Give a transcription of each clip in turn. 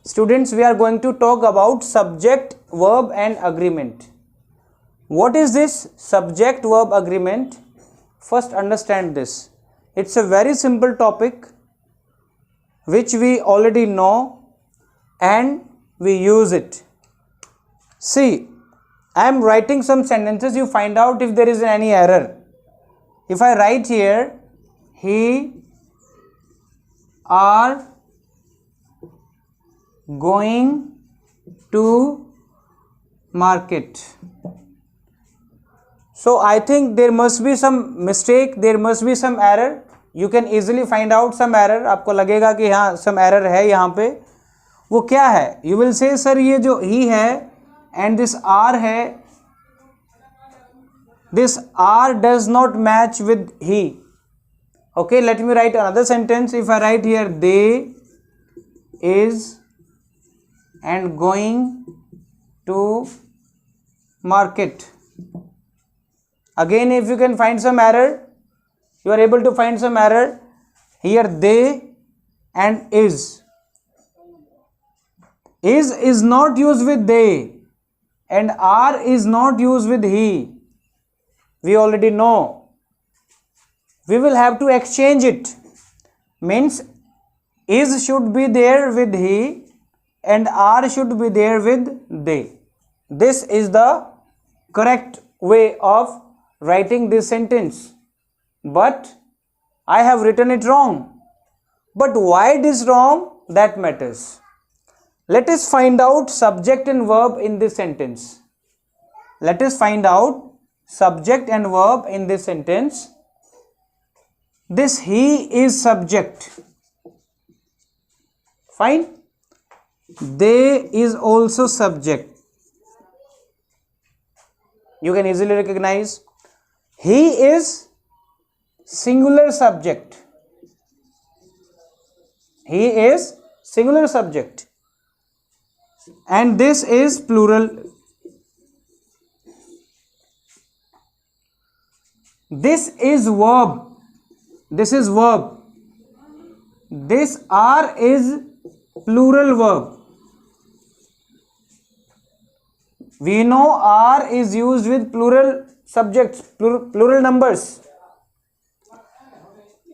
Students, we are going to talk about subject, verb and agreement. What is this subject, verb, agreement? First understand this. It's a very simple topic which we already know and we use it. See, I am writing some sentences, you find out if there is any error. If I write here, he are going to market. So I think there must be some mistake, there must be some error. You can easily find out some error. आपको लगेगा कि हाँ some error है यहाँ पे. वो क्या है? You will say sir ये जो he है and this are है, this are does not match with he. Okay, let me write another sentence. If I write here they is and going to market. Again, if you can find some error, you are able to find some error. Here they and is not used with they and are is not used with he. We already know. We will have to exchange it. Means is should be there with he and are should be there with they. This is the correct way of writing this sentence. But I have written it wrong. But why it is wrong? That matters. Let us find out subject and verb in this sentence. Let us find out subject and verb in this sentence. This he is subject. Fine. They is also subject. You can easily recognize. He is singular subject. He is singular subject. And this is plural. This is verb. This is verb. This are is plural verb. We know are is used with plural subjects, plural numbers.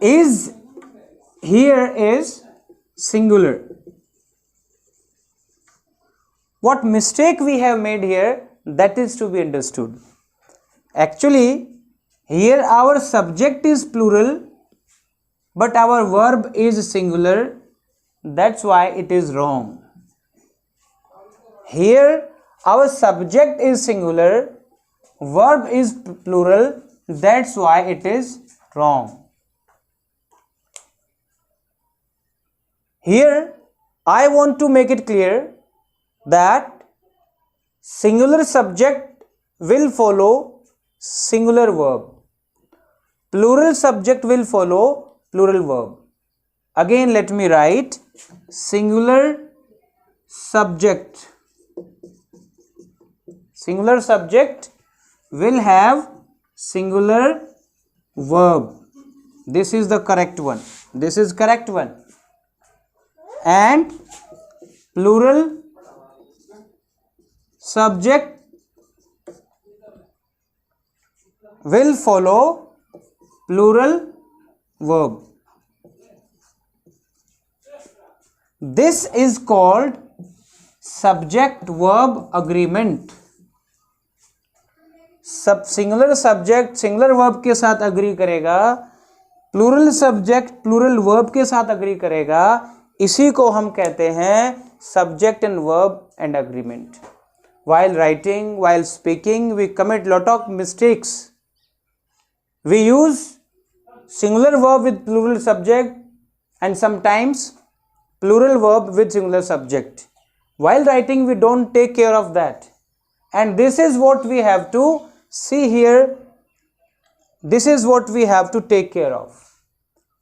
Is here is singular. What mistake we have made here, that is to be understood. Actually, here our subject is plural, but our verb is singular. That's why it is wrong. Here our subject is singular, verb is plural. That's why it is wrong. Here I want to make it clear that singular subject will follow singular verb. Plural subject will follow plural verb. Again, let me write singular subject. Singular subject will have singular verb. This is the correct one. This is correct one. And plural subject will follow plural verb. This is called subject verb agreement. सब singular subject singular verb के साथ agree करेगा, plural subject plural verb के साथ agree करेगा. इसी को हम कहते हैं subject and verb and agreement. While writing, while speaking, we commit lot of mistakes. We use singular verb with plural subject and sometimes plural verb with singular subject. While writing, we don't take care of that. And this is what we have to see here. This is what we have to take care of.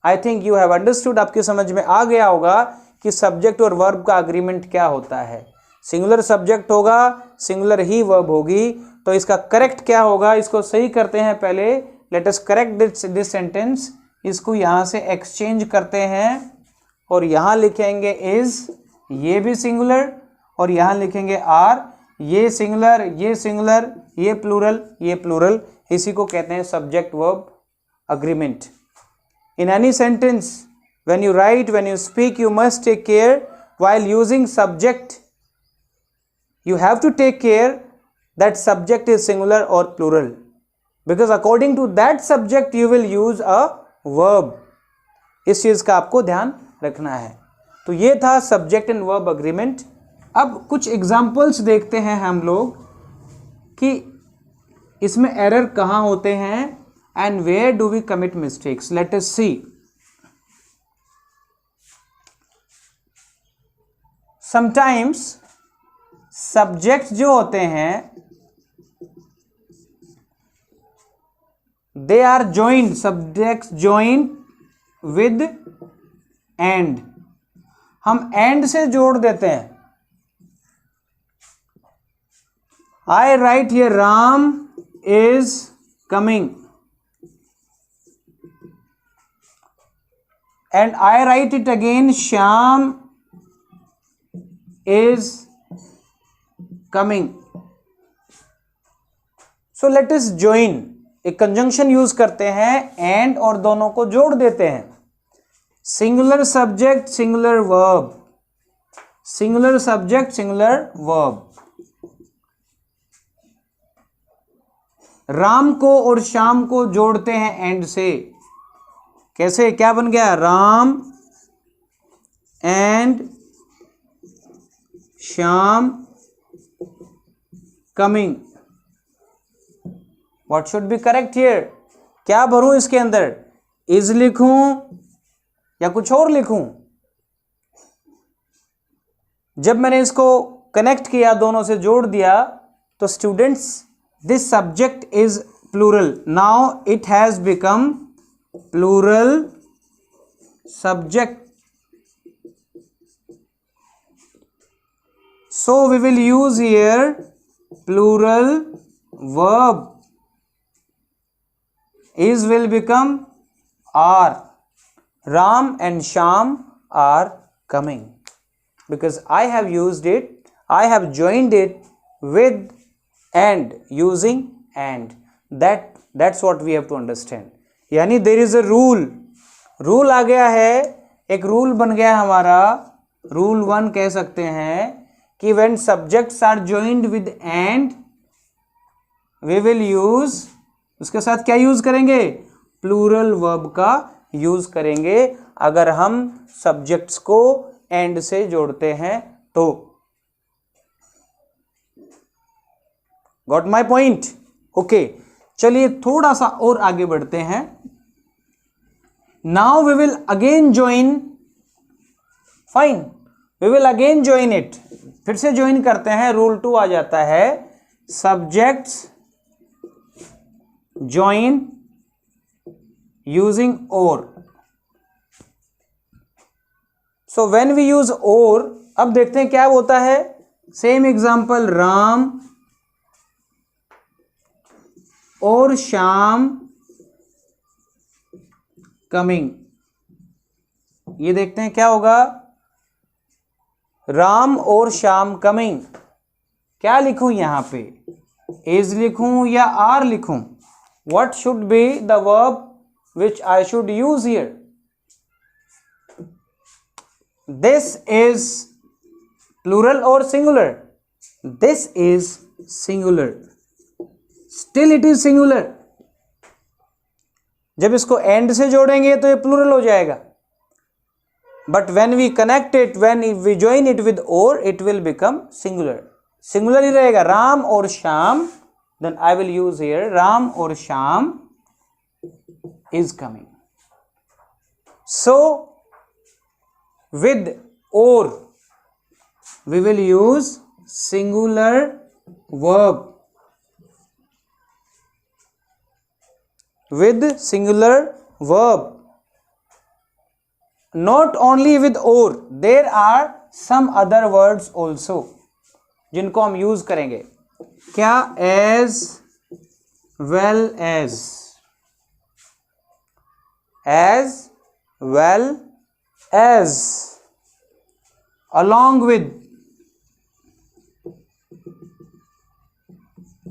I think you have understood. आपके समझ में आ गया होगा कि subject और verb का agreement क्या होता है. सिंगुलर सब्जेक्ट होगा, सिंगुलर ही वर्ब होगी. तो इसका करेक्ट क्या होगा, इसको सही करते हैं पहले. Let us correct this sentence. इसको यहाँ से एक्सचेंज करते हैं और यहाँ लिखेंगे इज ये भी सिंगुलर, और यहां लिखेंगे आर, ये सिंगुलर, ये सिंगुलर, ये प्लूरल, ये प्लूरल। इसी को कहते हैं subject verb agreement. In any sentence when you write, when you speak, you must take care while using subject. You have to take care that subject is singular or plural, because according to that subject you will use a verb. इस चीज का आपको ध्यान रखना है। तो ये था सब्जेक्ट एंड वर्ब अग्रीमेंट। अब कुछ एग्जाम्पल्स देखते हैं हम लोग कि इसमें एरर कहाँ होते हैं and where do we commit mistakes. Let us see. Sometimes subject जो होते हैं they are joined, subject joined with and, हम एंड से जोड़ देते हैं। I write here Ram is coming and I write it again Shyam is coming. So let us join, एक conjunction use करते हैं एंड और दोनों को जोड़ देते हैं। Singular subject singular verb, singular subject singular verb. Ram को और श्याम को जोड़ते हैं एंड से। कैसे, क्या बन गया? Ram and Shyam coming. What should B correct here? क्या भरूं इसके अंदर? इज लिखूं या कुछ और लिखूं? जब मैंने इसको कनेक्ट किया, दोनों से जोड़ दिया, तो students this subject is plural. Now it has become plural subject. So we will use here plural verb. Is will become are. Ram and Sham are coming, because I have used it, I have joined it with and, using and. That's what we have to understand. यानी there is a rule. Rule आ गया है, एक rule बन गया हमारा। Rule 1 कह सकते हैं कि when subjects are joined with and we will use, उसके साथ क्या यूज करेंगे? प्लूरल वर्ब का यूज करेंगे अगर हम सब्जेक्ट्स को एंड से जोड़ते हैं तो। Got my point? ओके, चलिए थोड़ा सा और आगे बढ़ते हैं। Now we will again join, fine, we will again join it, फिर से ज्वाइन करते हैं। रूल 2 आ जाता है, सब्जेक्ट्स ज्वाइन यूजिंग और। सो व्हेन वी यूज और, अब देखते हैं क्या होता है। सेम एग्जांपल, राम और श्याम कमिंग। ये देखते हैं क्या होगा। राम और श्याम कमिंग, क्या लिखूं यहां पे? इज लिखूं या आर लिखूं? What should be the verb which I should use here? This is plural और singular? This is singular, still it is singular. जब इसको एंड से जोड़ेंगे तो ये प्लूरल हो जाएगा, but when we connect it, when we join it with or, it will become singular. Singular ही रहेगा, राम और Shyam. then I will use here Ram और Shyam is coming. So with or we will use singular verb, with singular verb. Not only with or, there are some other words also जिनको हम use करेंगे। क्या? as well as, as well as, along with,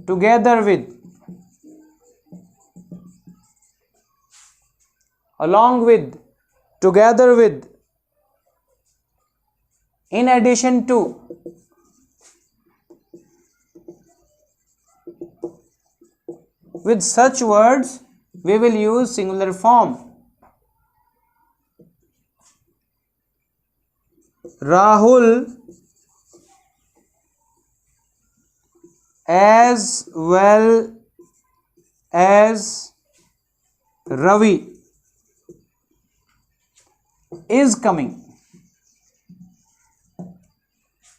together with, along with, together with, in addition to, with such words we will use singular form. Rahul as well as Ravi is coming.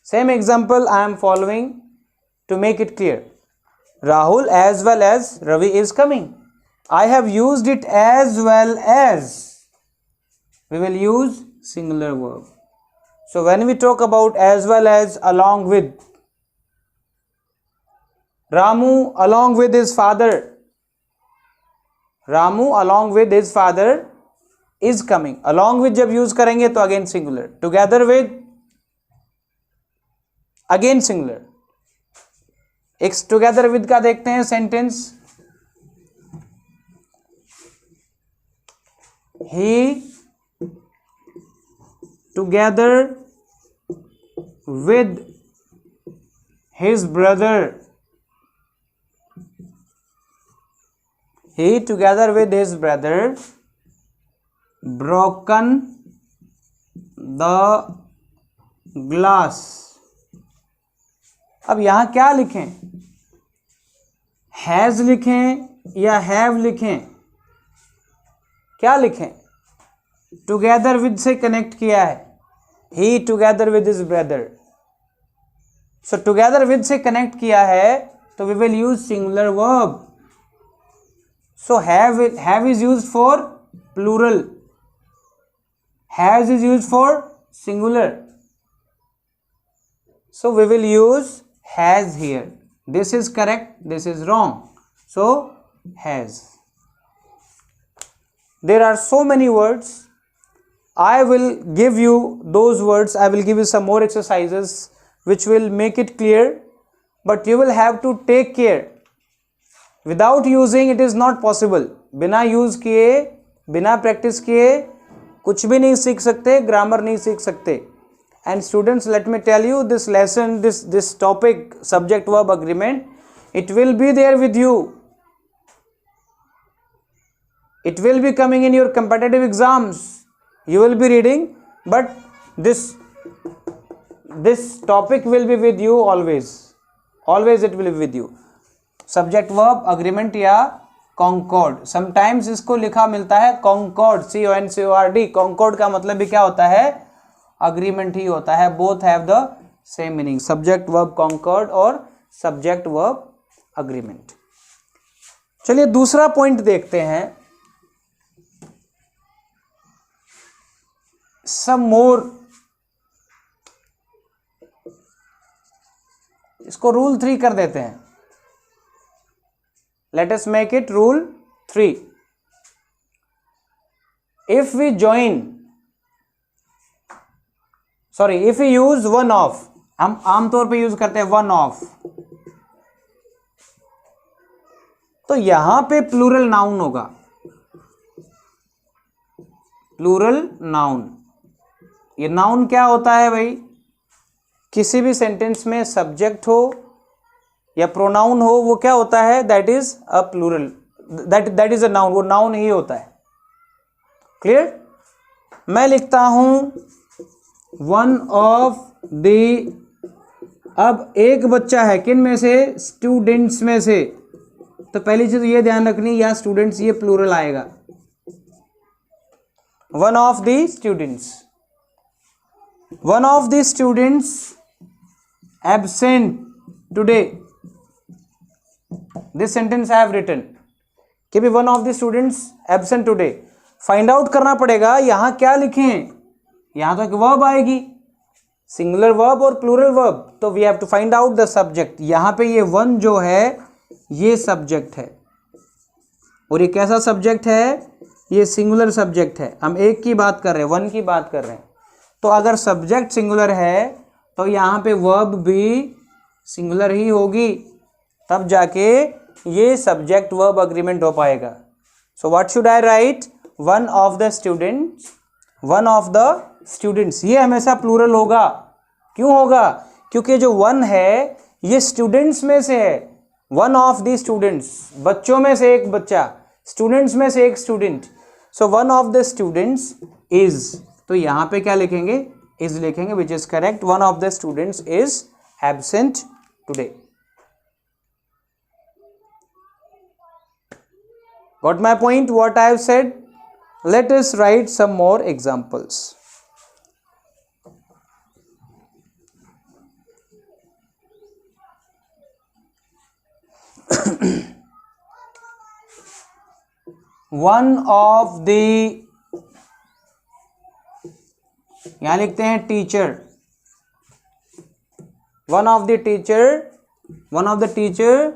Same example I am following to make it clear. Rahul as well as Ravi is coming. I have used it as well as. We will use singular verb. So when we talk about as well as, along with, Ramu along with his father, Ramu along with his father is coming. Along with जब use करेंगे तो again singular. Together with, again singular. एक together with का देखते हैं sentence. He together with his brother, he together with his brother broken the glass. अब यहां क्या लिखें? हैज लिखें या हैव लिखें? क्या लिखें? टुगेदर विद से कनेक्ट किया है. He together with his brother. So together with से कनेक्ट किया है तो we will use singular verb. So have is used for plural, has is used for singular. So we will use has here. This is correct, this is wrong. So has. There are so many words. I will give you those words. I will give you some more exercises which will make it clear, but you will have to take care. Without using it is not possible. बिना use किए, बिना practice किए कुछ भी नहीं सीख सकते, grammar नहीं सीख सकते. And students, let me tell you, this lesson, this topic subject verb agreement, it will be there with you. It will be coming in your competitive exams. You will be reading, but this topic will be with you always. Always it will be with you. Subject verb agreement या Concord. Sometimes इसको लिखा मिलता है Concord, CONCORD. Concord का मतलब भी क्या होता है? अग्रीमेंट ही होता है. Both have the same meaning. Subject verb concord और सब्जेक्ट वर्ब अग्रीमेंट. चलिए दूसरा पॉइंट देखते हैं. सम मोर, इसको रूल 3 कर देते हैं. Let us make it rule 3. If we use one of, हम आमतौर पे यूज करते हैं one of, तो यहां पे प्लूरल नाउन होगा. Plural noun. ये नाउन क्या होता है भाई? किसी भी सेंटेंस में सब्जेक्ट हो या प्रोनाउन हो, वो क्या होता है? That is a plural, that is a noun. वो नाउन ही होता है. क्लियर? मैं लिखता हूं वन ऑफ द. अब एक बच्चा है, किन में से? स्टूडेंट्स में से. तो पहली चीज ये ध्यान रखनी, या स्टूडेंट्स ये प्लूरल आएगा. One of the students. One of the students absent today. This sentence I have written कि भी one of the students absent today. Find out करना पड़ेगा यहां क्या लिखें. यहां तो एक वर्ब आएगी, सिंगुलर वर्ब और प्लूरल वर्ब. तो we have to find out the subject. यहां पे ये वन जो है ये सब्जेक्ट है, और ये कैसा सब्जेक्ट है? ये सिंगुलर सब्जेक्ट है. हम एक की बात कर रहे हैं, वन की बात कर रहे हैं. तो अगर सब्जेक्ट सिंगुलर है तो यहाँ पे वर्ब भी सिंगुलर ही होगी, तब जाके ये सब्जेक्ट वर्ब अग्रीमेंट हो पाएगा। सो what should I right? One of the students, one of the students. ये हमेशा प्लूरल होगा। क्यों होगा? क्योंकि जो वन है ये स्टूडेंट्स में से है। वन ऑफ द स्टूडेंट्स, बच्चों में से एक बच्चा, स्टूडेंट्स में से एक student. So one of the students is, तो यहां पे क्या लिखेंगे? इज लिखेंगे, which is correct. One of the students is absent today. Got my point what I have said? Let us write some more examples. One of the, यहां लिखते हैं teacher. One of the teacher, one of the teacher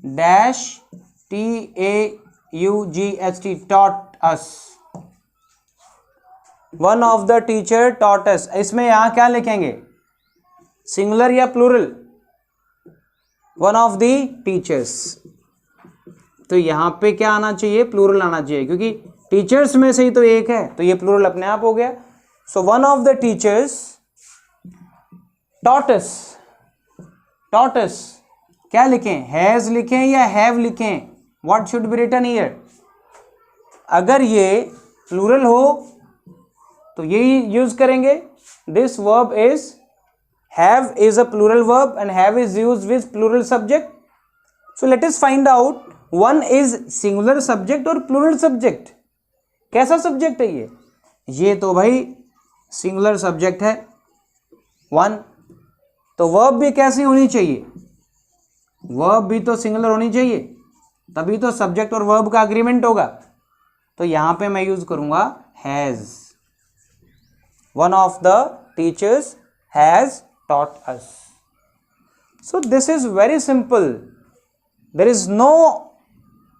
dash TAUGHT taught us। One of the teacher taught us। इसमें यहां क्या लिखेंगे? Singular या plural? One of the teachers. तो यहां पे क्या आना चाहिए? प्लूरल आना चाहिए, क्योंकि टीचर्स में से ही तो एक है, तो ये प्लूरल अपने आप हो गया। सो one of the teachers taught us, taught us। क्या लिखें? हैज लिखें या हैव लिखें? What should be written here? अगर ये प्लूरल हो तो यही यूज करेंगे। This verb is, have is a plural verb and have is used with plural subject. So let us find out one is singular subject और plural subject। कैसा subject है ये? ये तो भाई सिंगुलर सब्जेक्ट है वन। तो वर्ब भी कैसी होनी चाहिए? वर्ब भी तो सिंगुलर होनी चाहिए, तभी तो सब्जेक्ट और वर्ब का अग्रीमेंट होगा। तो यहां पे मैं यूज करूंगा has. One of the teachers has taught us। So this is very simple. There is no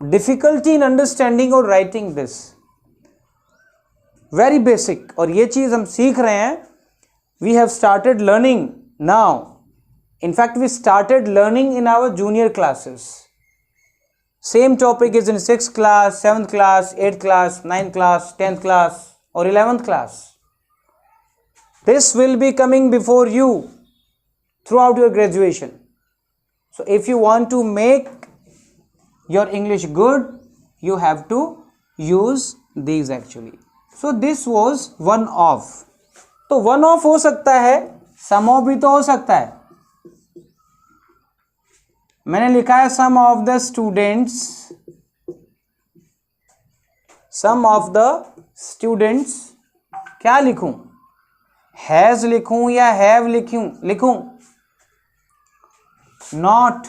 difficulty in understanding or writing this. Very basic। और ये चीज हम सीख रहे हैं। We have started learning now. In fact, we started learning in our junior classes. Same topic is in 6th class, 7th class, 8th class, 9th class, 10th class or 11th class. This will be coming before you throughout your graduation. So if you want to make your English good, you have to use these actually. So this was one of। तो one of हो सकता है, some of भी तो हो सकता है। मैंने लिखा है some of the students, some of the students। क्या लिखूं? हैज लिखूं या हैव लिखूं? Not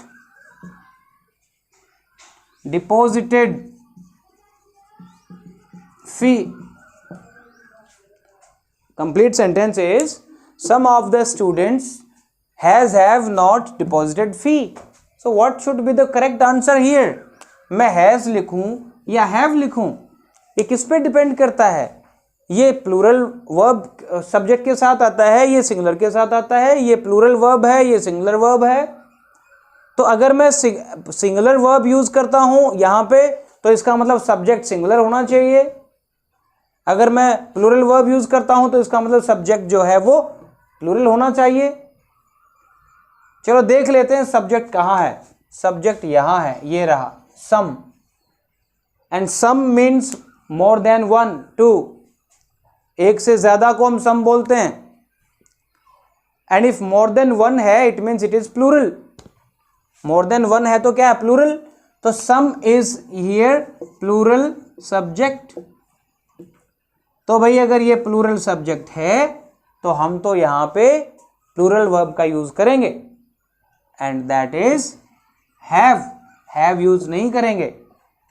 deposited fee. Complete sentence is some of the students have not deposited fee. So what should be the correct answer here? मैं has लिखूं या have लिखूं? ये किस पे डिपेंड करता है? ये प्लूरल वर्ब सब्जेक्ट के साथ आता है, ये सिंगुलर के साथ आता है। ये प्लूरल वर्ब है, ये सिंगुलर वर्ब है। तो अगर मैं सिंगुलर वर्ब यूज करता हूं यहां पे, तो इसका मतलब सब्जेक्ट सिंगुलर होना चाहिए। अगर मैं प्लूरल वर्ब यूज करता हूं तो इसका मतलब सब्जेक्ट जो है वो प्लूरल होना चाहिए। चलो देख लेते हैं सब्जेक्ट कहां है। सब्जेक्ट यहां है, ये रहा some. And some means more than one, two. एक से ज्यादा को हम सम बोलते हैं। And if more than one है it means it is plural. More than one है तो क्या है? प्लूरल। तो some is here plural subject. तो भाई अगर ये प्लूरल सब्जेक्ट है तो हम तो यहां पे प्लूरल वर्ब का यूज करेंगे, and that is have. Have use नहीं करेंगे।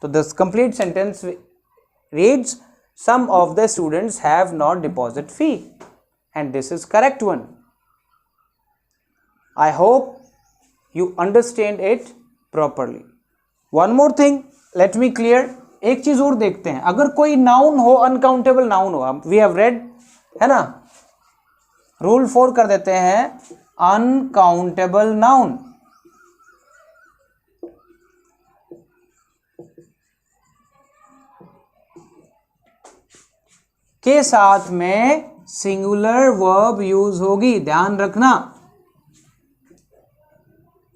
तो this complete sentence reads some of the students have not deposit fee, and this is correct one. I hope you understand it properly. One more thing, let me clear. एक चीज और देखते हैं, अगर कोई नाउन हो, अनकाउंटेबल नाउन हो, we have read, है ना, रूल 4 कर देते हैं, अनकाउंटेबल नाउन के साथ में सिंगुलर वर्ब यूज होगी, ध्यान रखना।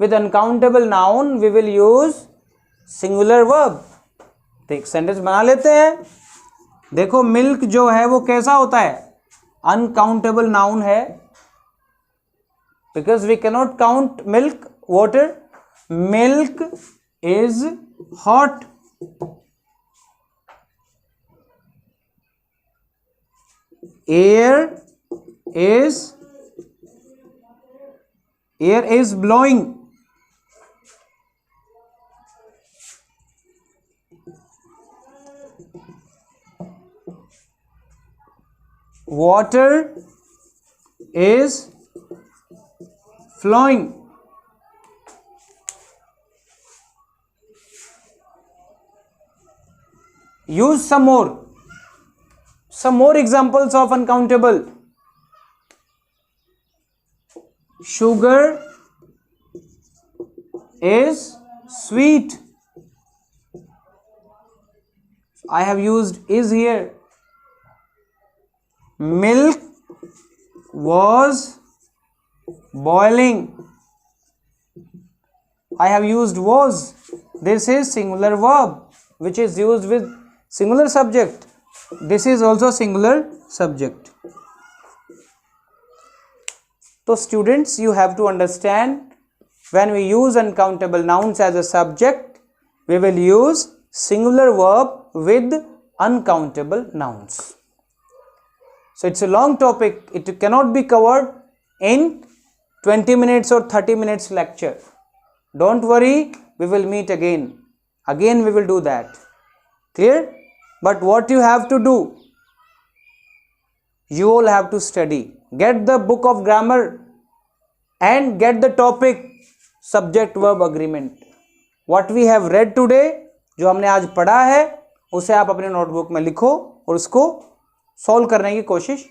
With uncountable noun we will use singular verb. एक सेंटेंस बना लेते हैं। देखो मिल्क जो है वो कैसा होता है, अनकाउंटेबल नाउन है, because we cannot count milk, water. Milk is hot. Air is blowing. Water is flowing. Use some more examples of uncountable. Sugar is sweet. I have used is here. Milk was boiling. I have used was. This is singular verb which is used with singular subject. This is also singular subject. So students, you have to understand, when we use uncountable nouns as a subject, we will use singular verb with uncountable nouns. So it's a long topic, it cannot be covered in 20 minutes or 30 minutes lecture. Don't worry, we will meet again we will do that. Clear? But what you have to do, you all have to study, get the book of grammar and get the topic subject verb agreement. What we have read today, जो हमने आज पढ़ा है, उसे आप अपने notebook में लिखो और उसको सॉल्व करने की कोशिश